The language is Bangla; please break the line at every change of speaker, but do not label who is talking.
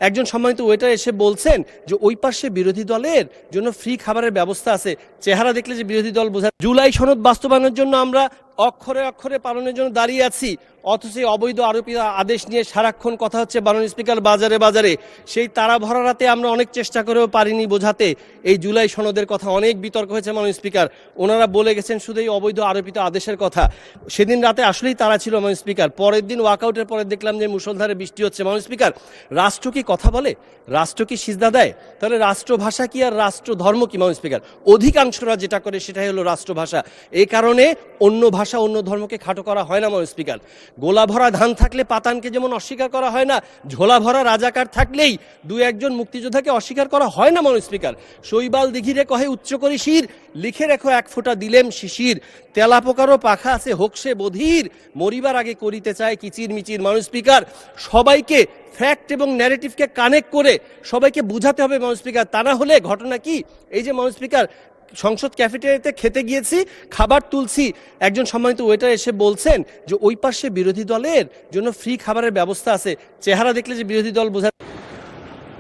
একজন সম্মানিত ওয়েটার এসে বলছেন যে ওই পাশে বিরোধী দলের জন্য ফ্রি খাবারের ব্যবস্থা আছে। চেহারা দেখলে যে বিরোধী দল বোঝা। জুলাই সনদ বাস্তবায়নের জন্য আমরা অক্ষরে অক্ষরে পালনের জন্য দাঁড়িয়ে আছি, অথচ এই অবৈধ আরোপিত আদেশ নিয়ে সারাক্ষণ কথা হচ্ছে মাননীয় স্পিকার বাজারে বাজারে। সেই তারা ভরা রাতে আমরা অনেক চেষ্টা করেও পারিনি বোঝাতে এই জুলাই সনদের কথা। অনেক বিতর্ক হয়েছে মাননীয় স্পিকার, ওনারা বলে গেছেন শুধু এই অবৈধ আরোপিত আদেশের কথা। সেদিন রাতে আসলেই তারা ছিল মাননীয় স্পিকার। পরের দিন ওয়াকআউটের পরে দেখলাম যে মুষলধারে বৃষ্টি হচ্ছে। মাননীয় স্পিকার, রাষ্ট্র কি কথা বলে? রাষ্ট্র কি সিজদা দেয়? তাহলে রাষ্ট্রভাষা কি আর রাষ্ট্র ধর্ম কি? মাননীয় স্পিকার, অধিকাংশরা যেটা করে সেটাই হলো রাষ্ট্রভাষা। এই কারণে অন্য ভাষা অন্য ধর্মকে খাটো করা হয় না মাননীয় স্পিকার। গোলা ভরা ধান থাকলে পাতানকে যেমন অস্বীকার করা হয় না, ঝোলা ভরা রাজাকার থাকলেই দু একজন মুক্তিযোদ্ধাকে অস্বীকার করা হয় না মাননীয় স্পিকার। শৈবাল দিঘিরে কহে উচ্চ করি শির, লিখে রেখো এক ফোঁটা দিলেম শিশির। তেলা পোকারও পাখা আছে হোক সে বধির, মরিবার আগে করিতে চায় কিচির মিচির। মাননীয় স্পিকার, সবাইকে ফ্যাক্ট এবং ন্যারেটিভকে কানেক্ট করে সবাইকে বুঝাতে হবে মাননীয় স্পিকার। তা না হলে ঘটনা কি? এই যে মাননীয় স্পিকার, সংসদ ক্যাফেটেরিয়াতে খেতে গিয়েছি, খাবার তুলছি, একজন সম্মানিত ওয়েটার এসে বলছেন যে ওই পাশে বিরোধী দলের জন্য ফ্রি খাবারের ব্যবস্থা আছে। চেহারা দেখলে যে বিরোধী দল বোঝা।